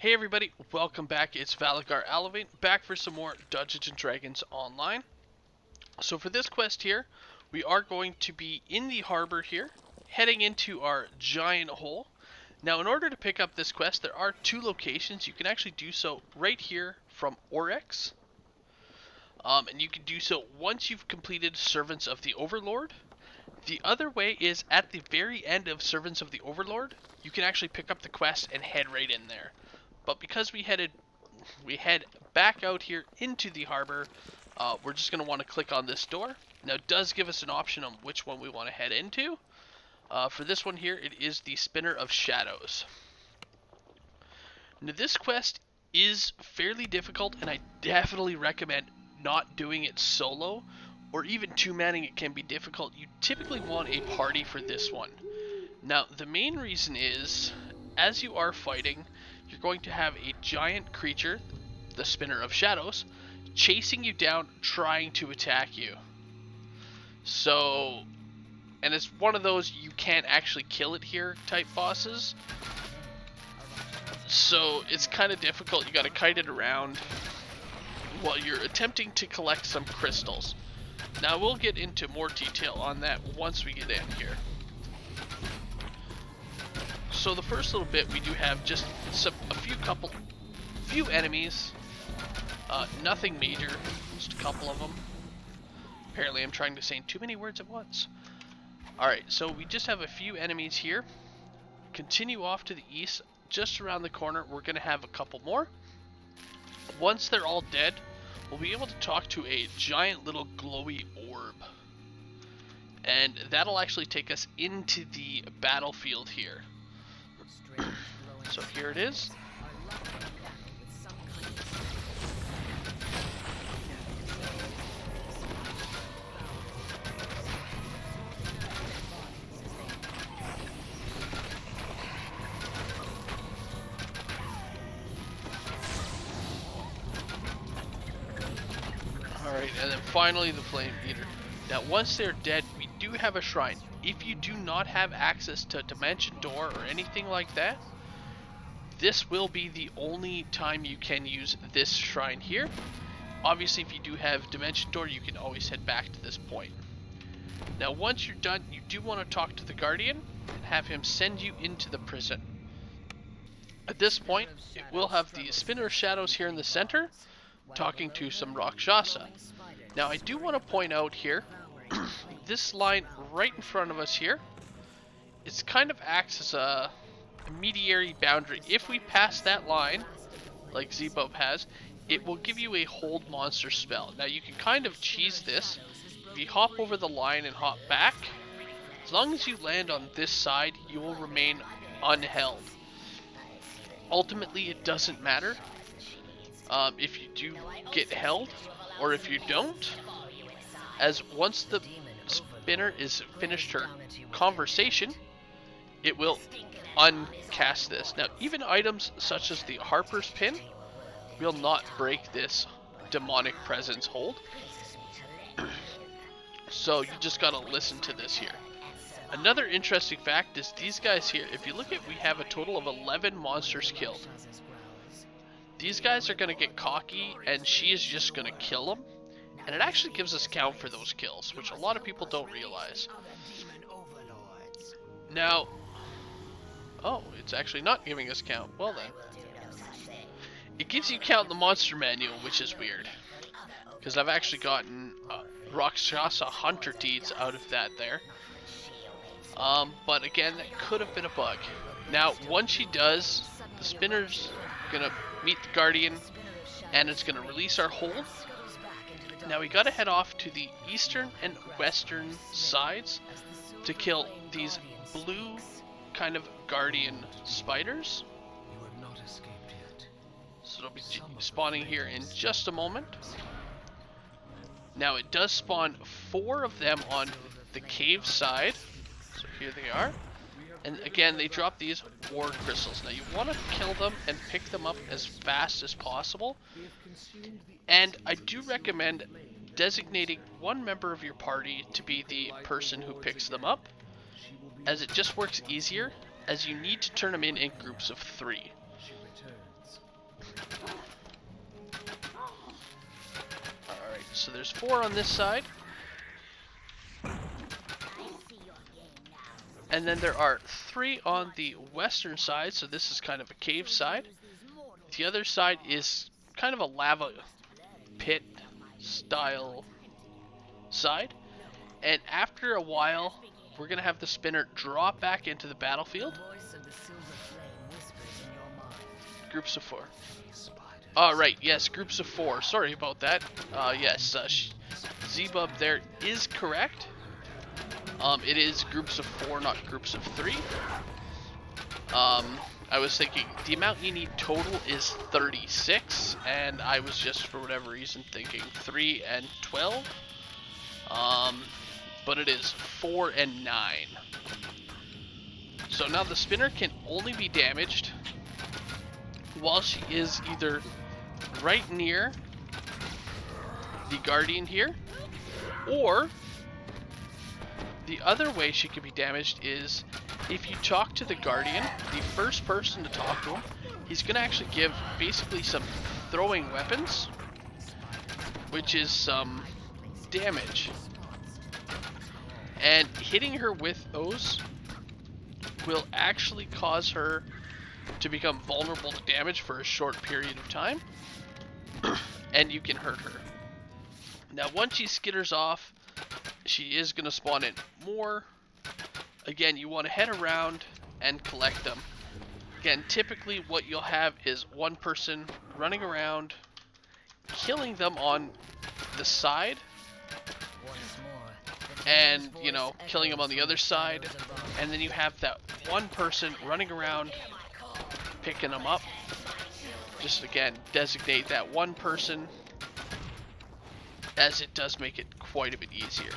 Hey everybody, welcome back. It's Valagar Aloevain, back for some more Dungeons & Dragons Online. So for this quest here, we are going to be in the harbor here, heading into our giant hole. Now in order to pick up this quest, there are two locations. You can actually do so right here from Oryx. And you can do so once you've completed Servants of the Overlord. The other way is at the very end of Servants of the Overlord, you can actually pick up the quest and head right in there. But because we head back out here into the harbor, we're just going to want to click on this door. Now it does give us an option on which one we want to head into. For this one here, it is the Spinner of Shadows. Now this quest is fairly difficult, and I definitely recommend not doing it solo, or even two-manning it can be difficult. You typically want a party for this one. Now the main reason is, as you are fighting, you're going to have a giant creature, the Spinner of Shadows, chasing you down, trying to attack you. So, and it's one of those you can't actually kill it here type bosses. So it's kind of difficult. You got to kite it around while you're attempting to collect some crystals. Now we'll get into more detail on that once we get in here. So the first little bit, we do have just a few enemies, nothing major, just a couple of them. Apparently I'm trying to say too many words at once. Alright, so we just have a few enemies here. Continue off to the east, just around the corner, we're going to have a couple more. Once they're all dead, we'll be able to talk to a giant little glowy orb. And that'll actually take us into the battlefield here. So here it is. Alright, and then finally the Flame Eater. Now once they're dead, we do have a shrine. If you do not have access to Dimension Door or anything like that, this will be the only time you can use this shrine here. Obviously, if you do have Dimension Door, you can always head back to this point. Now, once you're done, you do want to talk to the Guardian and have him send you into the prison. At this point, it will have the Spinner of Shadows here in the center, talking to some Rakshasa. Now, I do want to point out here, this line right in front of us here, it's kind of acts as a mediary boundary. If we pass that line, like Zebub has, it will give you a hold monster spell. Now you can kind of cheese this. If you hop over the line and hop back, as long as you land on this side, you will remain unheld. Ultimately, it doesn't matter if you do get held or if you don't, as once the Spinner is finished her conversation, it will uncast this. Now, even items such as the Harper's Pin will not break this demonic presence hold. So you just gotta listen to this here. Another interesting fact is these guys here, if you look at, we have a total of 11 monsters killed. These guys are gonna get cocky and she is just gonna kill them. And it actually gives us count for those kills, which a lot of people don't realize. Now, oh, it's actually not giving us count. Well then. It gives you count in the monster manual, which is weird. Because I've actually gotten Rakshasa Hunter deeds out of that there. But again, that could have been a bug. Now, once she does, the Spinner's gonna meet the Guardian, and it's gonna release our hold. Now we gotta head off to the eastern and western sides to kill these blue kind of guardian spiders. So it'll be spawning here in just a moment. Now it does spawn 4 of them on the cave side. So here they are. And again, they drop these ward crystals. Now you want to kill them and pick them up as fast as possible. And I do recommend designating one member of your party to be the person who picks them up, as it just works easier, as you need to turn them in groups of 3. Alright, so there's 4 on this side. And then there are 3 on the western side, so this is kind of a cave side. The other side is kind of a lava pit style side. And after a while, we're going to have the spinner drop back into the battlefield. Groups of 4. Oh, right, yes, groups of 4. Sorry about that. Yes, Z-Bub there is correct. It is groups of 4, not groups of 3. I was thinking the amount you need total is 36, and I was just, for whatever reason, thinking 3 and 12. But it is 4 and 9. So now the spinner can only be damaged while she is either right near the guardian here, or the other way she can be damaged is if you talk to the guardian, the first person to talk to him, he's going to actually give basically some throwing weapons, which is some damage. And hitting her with those will actually cause her to become vulnerable to damage for a short period of time, and you can hurt her. Now once she skitters off, she is going to spawn in more. Again, you want to head around and collect them. Again, typically what you'll have is one person running around, killing them on the side, and, you know, killing them on the other side, and then you have that one person running around, picking them up. Just, again, designate that one person, as it does make it quite a bit easier.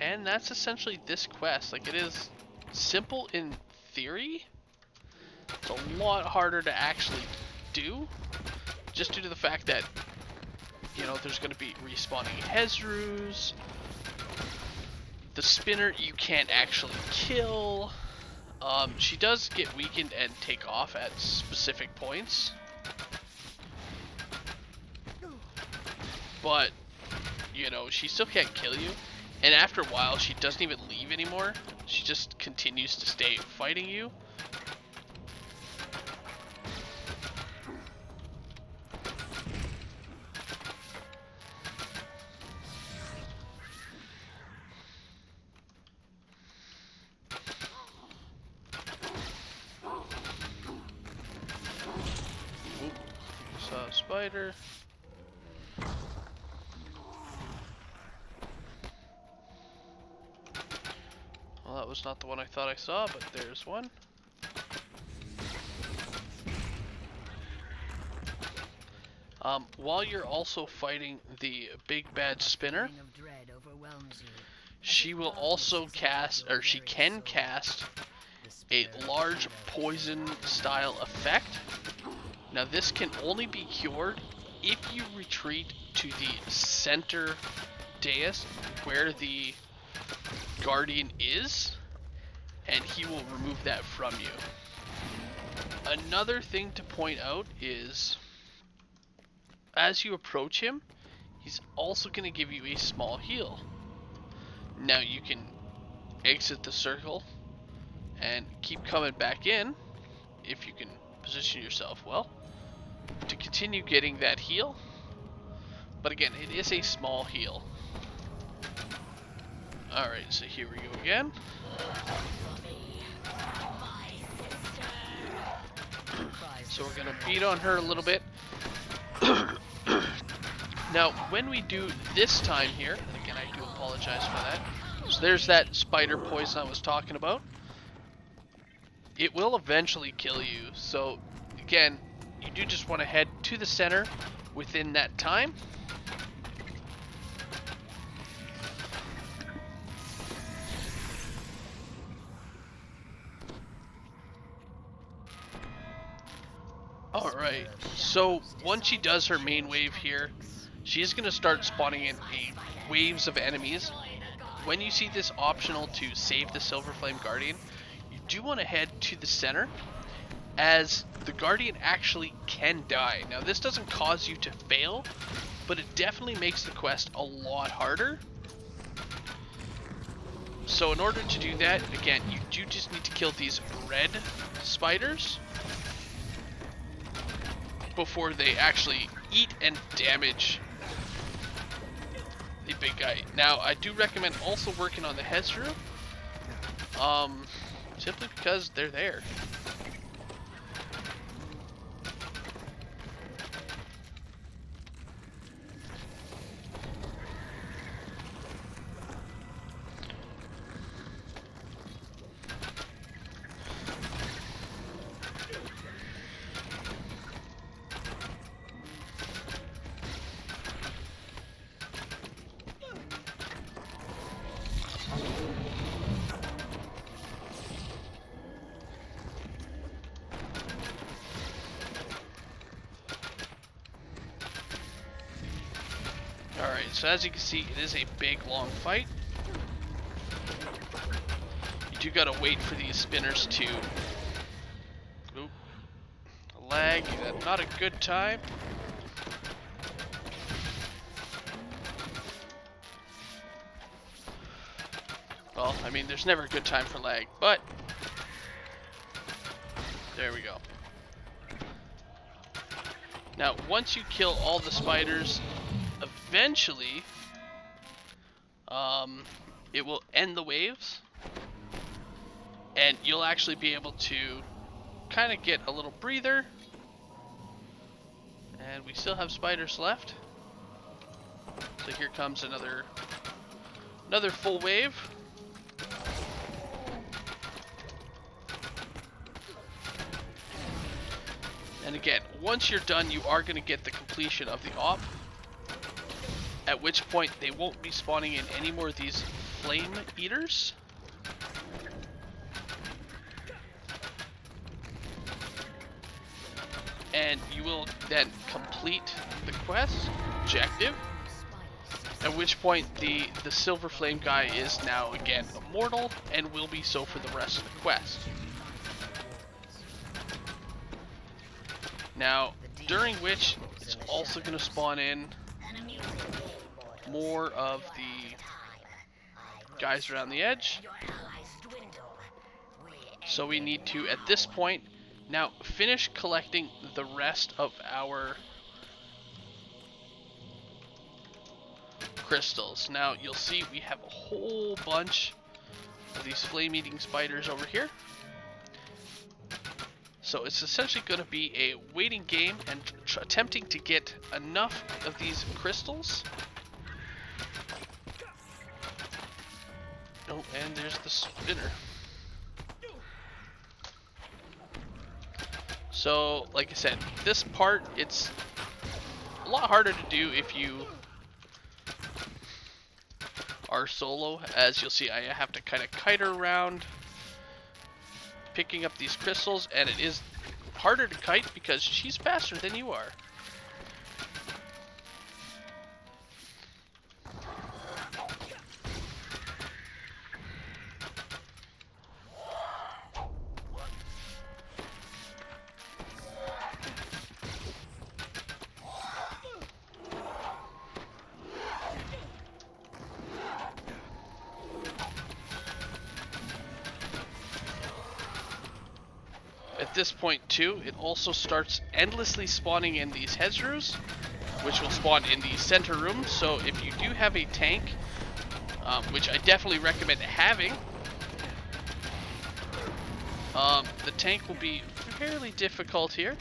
And that's essentially this quest. Like, it is simple in theory. It's a lot harder to actually do, just due to the fact that, you know, there's going to be respawning Hezrus. The spinner you can't actually kill. She does get weakened and take off at specific points, but, you know, she still can't kill you. And after a while, she doesn't even leave anymore. She just continues to stay fighting you. Oop, saw a spider. Well, that was not the one I thought I saw, but there's one. While you're also fighting the big bad spinner, she will also cast, or she can cast, a large poison style effect. Now this can only be cured if you retreat to the center dais where the guardian is, and he will remove that from you. Another thing to point out is, as you approach him, he's also going to give you a small heal. Now you can exit the circle and keep coming back in, if you can position yourself well, to continue getting that heal. But again, it is a small heal. Alright, so here we go again. So we're gonna beat on her a little bit. Now, when we do this time here, and again, I do apologize for that. So there's that spider poison I was talking about. It will eventually kill you. So again, you do just want to head to the center within that time. Alright, so once she does her main wave here, she's going to start spawning in waves of enemies. when you see this optional to save the Silver Flame Guardian, you do want to head to the center, as the Guardian actually can die. Now this doesn't cause you to fail, but it definitely makes the quest a lot harder. So in order to do that, again, you do just need to kill these red spiders before they actually eat and damage the big guy. Now, I do recommend also working on the Hezru, simply because they're there. Alright, so as you can see, it is a big, long fight. You do gotta wait for these spinners to... Oop. Lag, not a good time. Well, I mean, there's never a good time for lag, but... There we go. Now, once you kill all the spiders, eventually, it will end the waves, and you'll actually be able to kind of get a little breather. And we still have spiders left, so here comes another full wave. And again, once you're done, you are going to get the completion of the op, at which point they won't be spawning in any more of these flame eaters. And you will then complete the quest objective, at which point the Silver Flame guy is now again immortal and will be so for the rest of the quest. Now, during which it's also going to spawn in more of the guys around the edge. So we need to, at this point, now finish collecting the rest of our crystals. Now you'll see we have a whole bunch of these flame-eating spiders over here. So it's essentially going to be a waiting game and attempting to get enough of these crystals. Oh, and there's the spinner. So, like I said, this part, it's a lot harder to do if you are solo. As you'll see, I have to kind of kite her around, picking up these crystals, and it is harder to kite because she's faster than you are. At this point too, it also starts endlessly spawning in these Hezrus, which will spawn in the center room. So if you do have a tank, which I definitely recommend having, the tank will be fairly difficult here,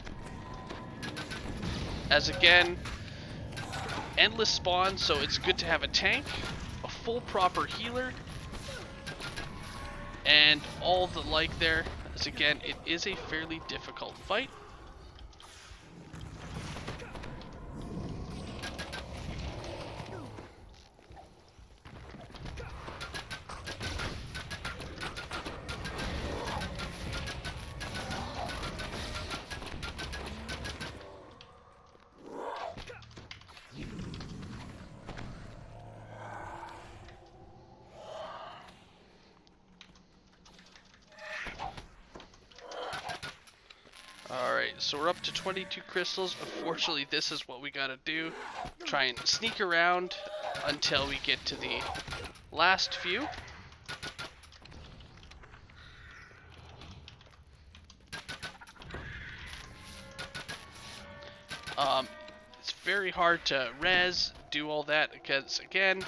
as again, endless spawn, so it's good to have a tank, a full proper healer, and all the like there. As again, it is a fairly difficult fight. so we're up to 22 crystals. Unfortunately, this is what we gotta do. Try and sneak around until we get to the last few. It's very hard to res, do all that, because again,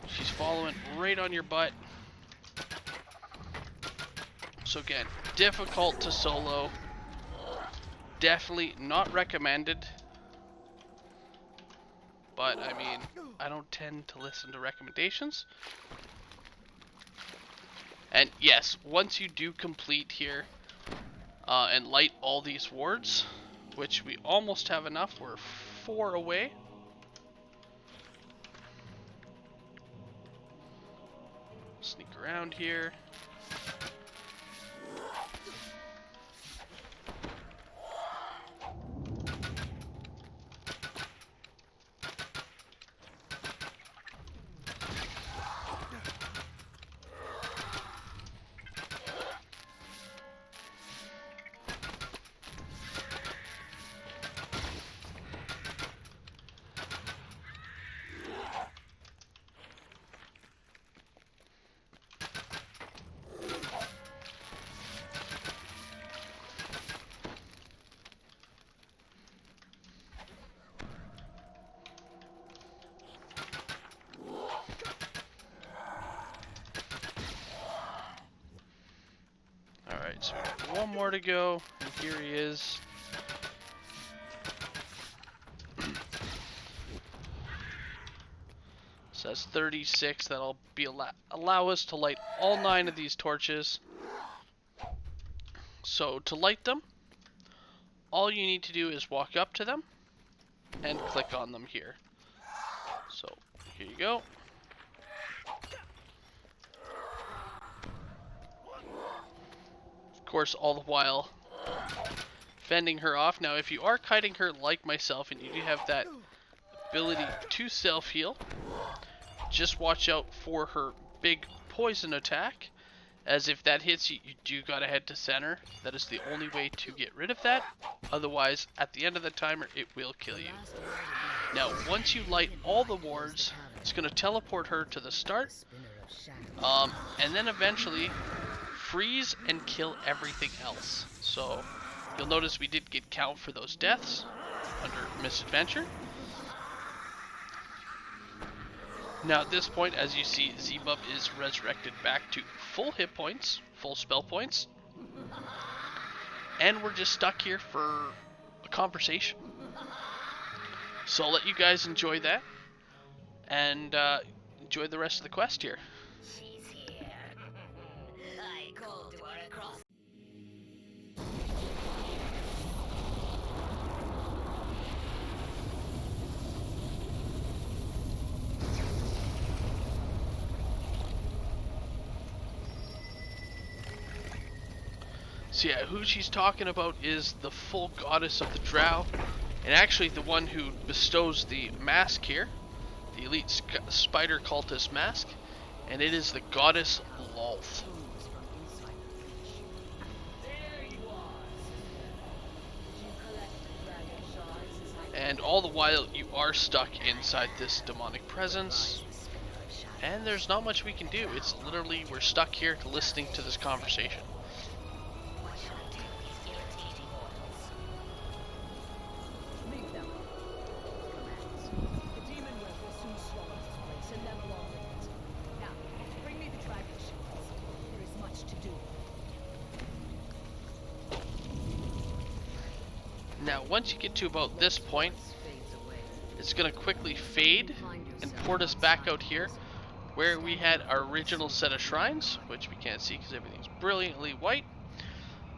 she's following right on your butt. So again, difficult to solo. Definitely not recommended. But I mean, I don't tend to listen to recommendations. And yes, once you do complete here and light all these wards, which we almost have enough, we're 4 away. Sneak around here. Alright, so we got one more to go, and here he is. So that's 36, that'll be allow us to light all 9 of these torches. So to light them, all you need to do is walk up to them and click on them here. So here you go. Of course, all the while fending her off. Now if you are kiting her like myself and you do have that ability to self-heal, just watch out for her big poison attack, as if that hits you, you do gotta head to center. That is the only way to get rid of that. Otherwise, at the end of the timer, it will kill you. Now, once you light all the wards, it's gonna teleport her to the start, and then eventually freeze and kill everything else. So, you'll notice we did get count for those deaths under Misadventure. Now at this point, as you see, Zebub is resurrected back to full hit points, full spell points. And we're just stuck here for a conversation. So I'll let you guys enjoy that. And enjoy the rest of the quest here. She's here. I called to her across. So yeah, who she's talking about is the full goddess of the drow, and actually the one who bestows the mask here, the elite spider cultist mask, and it is the goddess Lolth. And all the while you are stuck inside this demonic presence, and there's not much we can do. It's literally, we're stuck here listening to this conversation. Now, once you get to about this point, it's going to quickly fade and port us back out here where we had our original set of shrines, which we can't see because everything's brilliantly white.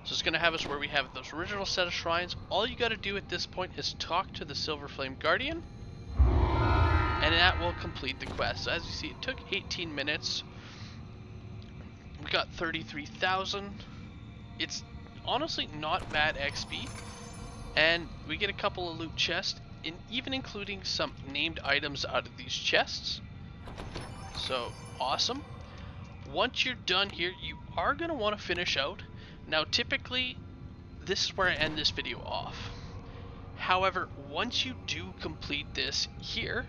So it's going to have us where we have those original set of shrines. All you got to do at this point is talk to the Silver Flame Guardian, and that will complete the quest. So as you see, it took 18 minutes. We got 33,000. It's honestly not bad XP. And we get a couple of loot chests, even including some named items out of these chests. So, awesome. Once you're done here, you are going to want to finish out. Now, typically, this is where I end this video off. However, once you do complete this here,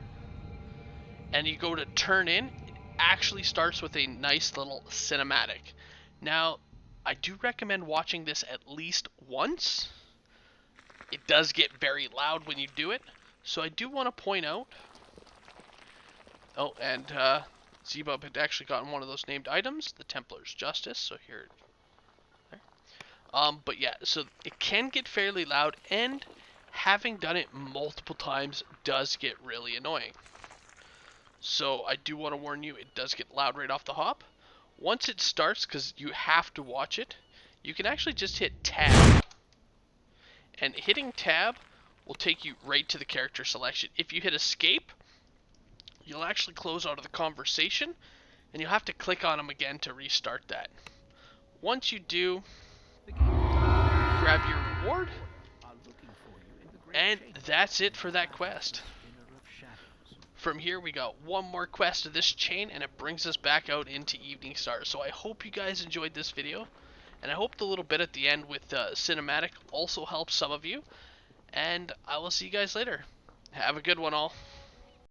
and you go to turn in, it actually starts with a nice little cinematic. Now, I do recommend watching this at least once. It does get very loud when you do it, so I do want to point out. Oh, and Zebub had actually gotten one of those named items, the Templar's Justice. So here, there. But yeah, so it can get fairly loud, and having done it multiple times does get really annoying. So I do want to warn you, it does get loud right off the hop. Once it starts, because you have to watch it, you can actually just hit tab. And hitting tab will take you right to the character selection. If you hit escape, you'll actually close out of the conversation, and you'll have to click on them again to restart that. Once you do, grab your reward, and that's it for that quest. From here, we got one more quest of this chain, and it brings us back out into Evening Star. So I hope you guys enjoyed this video, and I hope the little bit at the end with cinematic also helps some of you. And I will see you guys later. Have a good one, all.